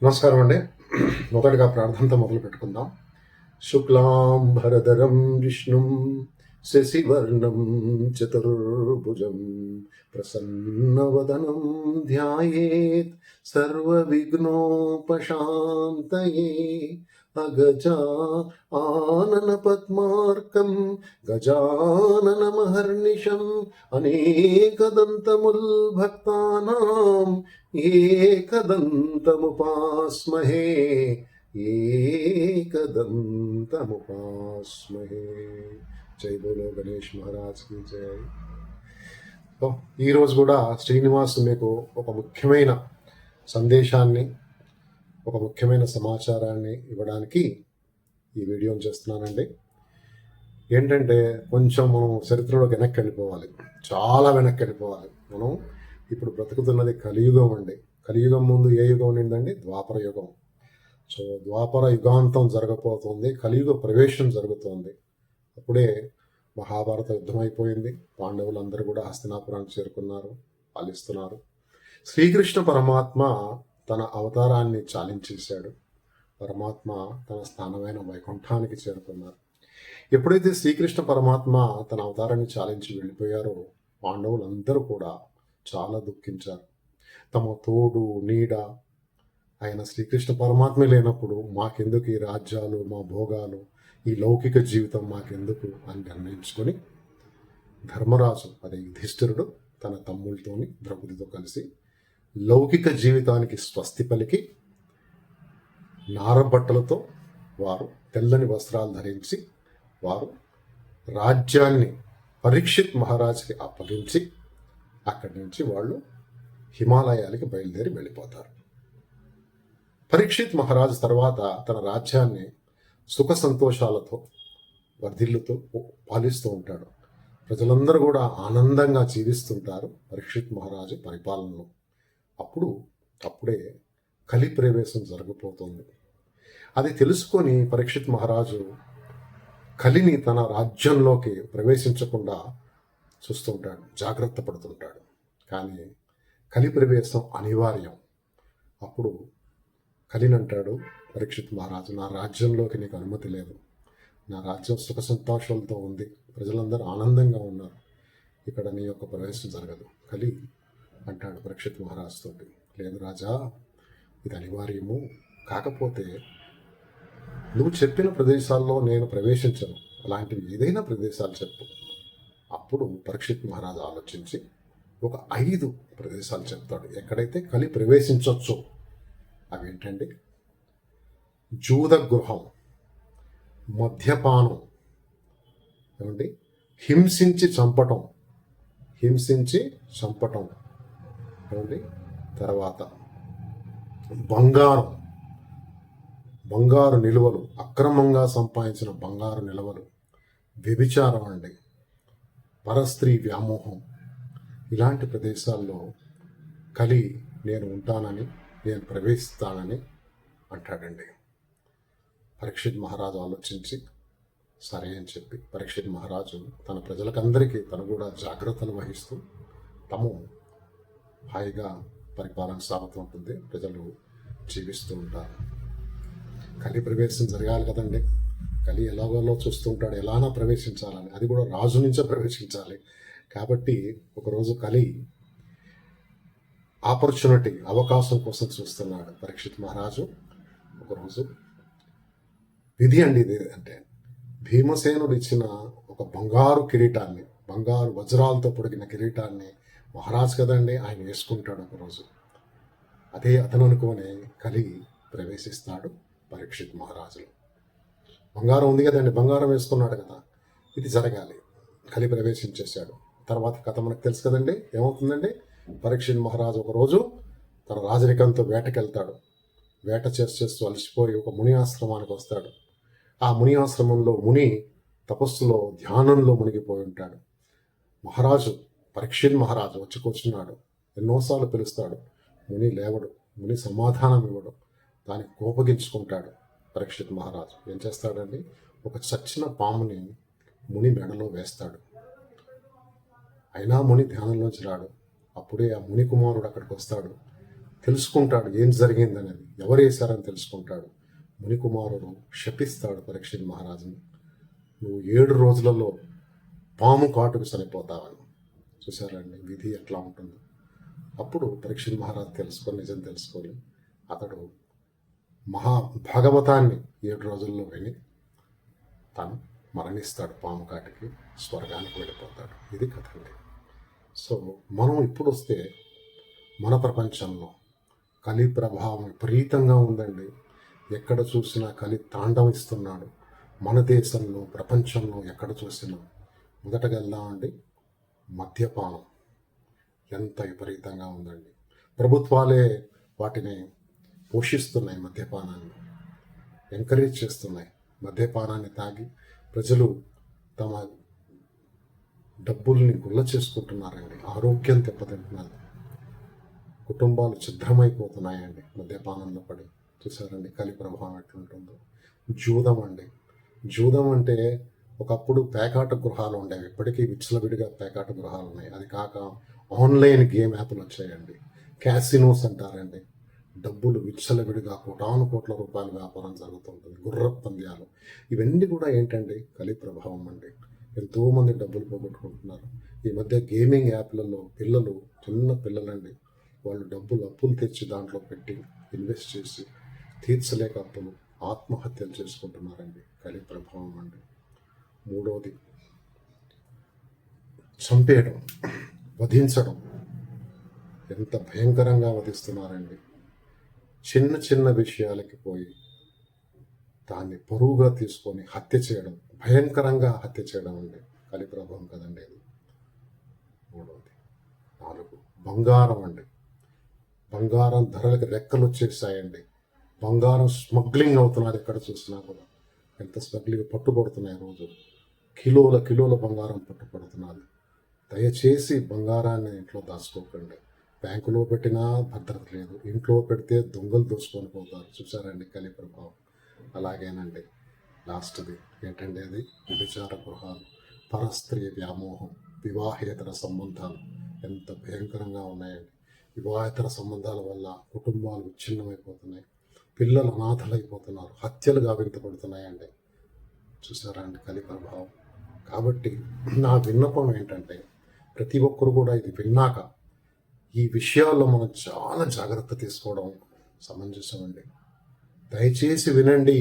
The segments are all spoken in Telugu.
నమస్కారం అండి. మొదటగా ప్రార్థనతో మొదలు పెట్టుకుందాం. శుక్లాం భరధరం విష్ణుం శశివర్ణం చతుర్భుజం ప్రసన్నవదనం ధ్యాయేత్ సర్వవిఘ్నోపశాంతయే. అగజా ఆనన పద్మార్కం గజాననమహర్నిశం అనేకదంతముల్ భక్తానాం ఏకదంతముపాస్మహే ఏకదంతముపాస్మహే. జై బోలో గణేష్ మహారాజ్ కి జై. ఈరోజు కూడా శ్రీనివాస్ మీకు ఒక ముఖ్యమైన సందేశాన్ని, ఒక ముఖ్యమైన సమాచారాన్ని ఇవ్వడానికి ఈ వీడియోని చేస్తున్నానండి. ఏంటంటే కొంచెం మనం చరిత్రలోకి వెనక్కి వెళ్ళిపోవాలి, చాలా వెనక్కి వెళ్ళిపోవాలి. మనం ఇప్పుడు బ్రతుకుతున్నది కలియుగం అండి. కలియుగం ముందు ఏ యుగం ఉండిందండి? ద్వాపర యుగం. సో ద్వాపర యుగాంతం జరగబోతుంది, కలియుగ ప్రవేశం జరుగుతోంది. అప్పుడే మహాభారత యుద్ధం అయిపోయింది. పాండవులందరూ కూడా హస్తినాపురానికి చేరుకున్నారు, పాలిస్తున్నారు. శ్రీకృష్ణ పరమాత్మ తన అవతారాన్ని చాలించేశాడు. పరమాత్మ తన స్థానమైన వైకుంఠానికి చేరుకున్నారు. ఎప్పుడైతే శ్రీకృష్ణ పరమాత్మ తన అవతారాన్ని చాలించి వెళ్ళిపోయారో పాండవులందరూ కూడా చాలా దుఃఖించారు. తమ తోడు నీడ ఆయన శ్రీకృష్ణ పరమాత్మ లేనప్పుడు మాకెందుకు ఈ రాజ్యాలు, మా భోగాలు, ఈ లౌకిక జీవితం మాకెందుకు అని నిర్ణయించుకొని ధర్మరాజు, అదే యుధిష్ఠిరుడు, తన తమ్ముళ్ళతోని ద్రౌపదితో కలిసి లౌకిక జీవితానికి స్వస్తి పలికి నారబట్టలతో వారు తెల్లని వస్త్రాలు ధరించి వారు రాజ్యాన్ని పరీక్షిత్ మహారాజుకి అప్పగించి అక్కడి నుంచి వాళ్ళు హిమాలయాలకి బయలుదేరి వెళ్ళిపోతారు. పరీక్షిత్ మహారాజు తర్వాత తన రాజ్యాన్ని సుఖ సంతోషాలతో వర్ధిల్లుతూ పాలిస్తూ ఉంటాడు. ప్రజలందరూ కూడా ఆనందంగా జీవిస్తుంటారు పరీక్షిత్ మహారాజు పరిపాలనలో. అప్పుడే కలి ప్రవేశం జరగబోతోంది. అది తెలుసుకొని పరీక్షిత్ మహారాజు కలిని తన రాజ్యంలోకి ప్రవేశించకుండా చూస్తుంటాడు, జాగ్రత్త పడుతుంటాడు. కానీ కలి ప్రవేశం అనివార్యం. అప్పుడు కలినంటాడు పరీక్షిత్ మహారాజు, నా రాజ్యంలోకి నీకు అనుమతి లేదు. నా రాజ్యం సుఖ సంతోషాలతో ఉంది, ప్రజలందరూ ఆనందంగా ఉన్నారు, ఇక్కడ నీ యొక్క ప్రవేశం జరగదు. కలి అంటాడు పరీక్షిత్ మహారాజు తోటి, లేదు రాజా, ఇది అనివార్యము. కాకపోతే నువ్వు చెప్పిన ప్రదేశాల్లో నేను ప్రవేశించను, అలాంటివి ఏదైనా ప్రదేశాలు చెప్పు. అప్పుడు పరీక్షిత్ మహారాజు ఆలోచించి ఒక 5 ప్రదేశాలు చెప్తాడు ఎక్కడైతే కలి ప్రవేశించవచ్చు. అవేంటండి? జూద గృహం, మద్యపానం, ఏమండి, హింసించి చంపటం ఏమండి, తర్వాత బంగారు నిలువలు, అక్రమంగా సంపాదించిన బంగారు నిలువలు, వ్యభిచారం అండి, పరస్త్రీ వ్యామోహం. ఇలాంటి ప్రదేశాల్లో కలి నేను ఉంటానని, నేను ప్రవేశిస్తానని అంటాడండి. పరీక్షిత్ మహారాజు ఆలోచించి సరే అని చెప్పి పరీక్షిత్ మహారాజు తన ప్రజలకందరికీ తను కూడా జాగ్రత్తలు వహిస్తూ తాము హాయిగా పరిపాలన సాగుతూ ఉంటుంది, ప్రజలు జీవిస్తూ ఉంటారు. కలి ప్రవేశం జరగాలి కదండి. కలి ఎలాగోలో చూస్తూ ఉంటాడు, ఎలానా ప్రవేశించాలని, అది కూడా రాజు నుంచే ప్రవేశించాలి. కాబట్టి ఒకరోజు కలి అవకాశం కోసం చూస్తున్నాడు పరీక్షిత్ మహారాజు. ఒకరోజు విధి అండి ఇది, అంటే భీమసేనుడు ఇచ్చిన ఒక బంగారు కిరీటాన్ని, బంగారు వజ్రాలతో పొడిగిన కిరీటాన్ని మహారాజు కదండి ఆయన వేసుకుంటాడు ఒకరోజు. అదే అతను అనుకోనే కలి ప్రవేశిస్తాడు పరీక్షిత్ మహారాజులో. బంగారం ఉంది కదండి, బంగారం వేసుకున్నాడు కదా, ఇది జరగాలి. కలి ప్రవేశించేశాడు. తర్వాత కథ మనకు తెలుసు కదండి, ఏమవుతుందండి? పరీక్షిత్ మహారాజు ఒకరోజు తన రాజరికంతో వేటకెళ్తాడు. వేట చేస్తూ అలసిపోయి ఒక ముని ఆశ్రమానికి వస్తాడు. ఆ ముని ఆశ్రమంలో ముని తపస్సులో, ధ్యానంలో మునిగిపోయి ఉంటాడు. పరీక్షిత్ మహారాజు వచ్చి కూర్చున్నాడు. ఎన్నోసార్లు పిలుస్తాడు, ముని లేవడు, ముని సమాధానం ఇవ్వడు. దానికి కోపగించుకుంటాడు పరీక్షిత్ మహారాజు. ఏం చేస్తాడండి? ఒక చచ్చిన పాముని ముని మెడలో వేస్తాడు. అయినా ముని ధ్యానంలోంచి రాడు. అప్పుడే ఆ ముని కుమారుడు అక్కడికి వస్తాడు. తెలుసుకుంటాడు ఏం జరిగిందనేది, ఎవరు వేశారని తెలుసుకుంటాడు. మునికుమారుడు శపిస్తాడు పరీక్షిత్ మహారాజుని, నువ్వు 7 రోజులలో పాము కాటుకు చనిపోతావని. చూసారండి విధి ఎట్లా ఉంటుందో. అప్పుడు పరీక్షిత్ మహారాజు నిజం తెలుసుకొని అతడు భాగవతాన్ని 7 రోజుల్లో విని తను మరణిస్తాడు, పాము కాటికి స్వర్గానికి వెళ్ళిపోతాడు. ఇది కథ అండి. సో మనం ఇప్పుడు వస్తే మన ప్రపంచంలో కలి ప్రభావం విపరీతంగా ఉందండి. ఎక్కడ చూసినా కలి తాండవిస్తున్నాడు. మన దేశంలో ప్రపంచంలో ఎక్కడ చూసినా మొదటగా వెళ్దామండి, మద్యపానం ఎంత విపరీతంగా ఉందండి. ప్రభుత్వాలే వాటిని పోషిస్తున్నాయి, మద్యపానాన్ని ఎంకరేజ్ చేస్తున్నాయి. మద్యపానాన్ని తాగి ప్రజలు తమ డబ్బుల్ని గుల్ల చేసుకుంటున్నారండి, ఆరోగ్యం దెబ్బతింటున్నారు, కుటుంబాలు ఛిద్రమైపోతున్నాయండి మద్యపానంలో పడి. చూసారండి కలి ప్రభావం ఎట్లుంటుందో. జూదం అండి, జూదం అంటే ఒకప్పుడు పేకాట గృహాలు ఉండేవి, ఇప్పటికీ విచ్చలవిడిగా పేకాట గృహాలు ఉన్నాయి. అది కాక ఆన్లైన్ గేమ్ యాప్లు వచ్చాయండి, క్యాసినోస్ అంటారండి. డబ్బులు విచ్చలవిడిగా కోట్ల రూపాయల వ్యాపారం జరుగుతుంటుంది, గుర్రపు పంద్యాలు. ఇవన్నీ కూడా ఏంటండి, కలి ప్రభావం అండి. ఎంతోమంది డబ్బులు పోగొట్టుకుంటున్నారు. ఈ మధ్య గేమింగ్ యాప్లలో పిల్లలు, చిన్న పిల్లలండి, వాళ్ళు అప్పులు తెచ్చి దాంట్లో పెట్టి ఇన్వెస్ట్ చేసి తీర్చలేక అప్పులు ఆత్మహత్యలు చేసుకుంటున్నారండి. కలి ప్రభావం అండి. మూడవది చంపేయడం, వధించడం. ఎంత భయంకరంగా వధిస్తున్నారండి. చిన్న చిన్న విషయాలకి పోయి దాన్ని పొరుగుగా తీసుకొని హత్య చేయడం, భయంకరంగా హత్య చేయడం అండి కలి ప్రభావం కదండి ఇది. మూడవది. 4 బంగారం అండి. బంగారం ధరలకు రెక్కలు వచ్చేసాయండి. బంగారం స్మగ్లింగ్ అవుతున్నారు, ఎక్కడ చూసినా కూడా. ఎంత స్మగ్లింగ్ పట్టుబడుతున్నాయి రోజు. కిలోల బంగారం పట్టుబడుతున్నారు. దయచేసి బంగారాన్ని ఇంట్లో దాచుకోకండి. బ్యాంకులో పెట్టినా భద్రత లేదు, ఇంట్లో పెడితే దొంగలు దోసుకొని పోతారు. చూసారండి కలి ప్రభావం. అలాగేనండి లాస్ట్ది ఏంటంటే అది వ్యభిచార గృహాలు, పరస్త్రీ వ్యామోహం, వివాహేతర సంబంధాలు ఎంత భయంకరంగా ఉన్నాయండి. వివాహేతర సంబంధాల వల్ల కుటుంబాలు విచ్ఛిన్నమైపోతున్నాయి, పిల్లలు అనాథలైపోతున్నారు, హత్యలు గావించబడుతున్నాయండి. చూసారా అండి కలి ప్రభావం. కాబట్టి నా విన్నపం ఏంటంటే ప్రతి ఒక్కరు కూడా ఇది విన్నాక ఈ విషయాల్లో మనం చాలా జాగ్రత్త తీసుకోవడం సమంజసం అండి. దయచేసి వినండి.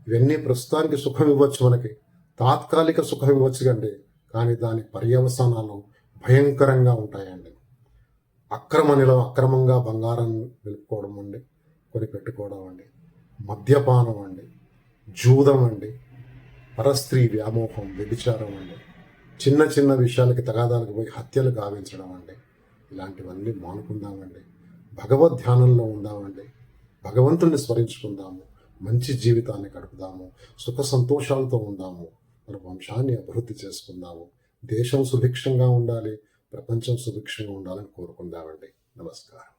ఇవన్నీ ప్రస్తుతానికి సుఖం ఇవ్వచ్చు, మనకి తాత్కాలిక సుఖం ఇవ్వచ్చు కండి, కానీ దాని పర్యవసానాలు భయంకరంగా ఉంటాయండి. అక్రమంగా బంగారం నిలుపుకోవడం అండి, కొని పెట్టుకోవడం అండి, మద్యపానం అండి, జూదం అండి, పరస్త్రీ వ్యామోహం, వ్యభిచారం అండి, చిన్న విషయాలకి తగాదాలకు పోయి హత్యలు గావించడం అండి. ఇలాంటివన్నీ మానుకుందామండి. భగవద్ ధ్యానంలో ఉందామండి. భగవంతుణ్ణి స్మరించుకుందాము. మంచి జీవితాన్ని గడుపుదాము. సుఖ సంతోషాలతో ఉందాము. మన వంశాన్ని అభివృద్ధి చేసుకుందాము. దేశం సుభిక్షంగా ఉండాలి, ప్రపంచం సుభిక్షంగా ఉండాలని కోరుకుందామండి. నమస్కారం.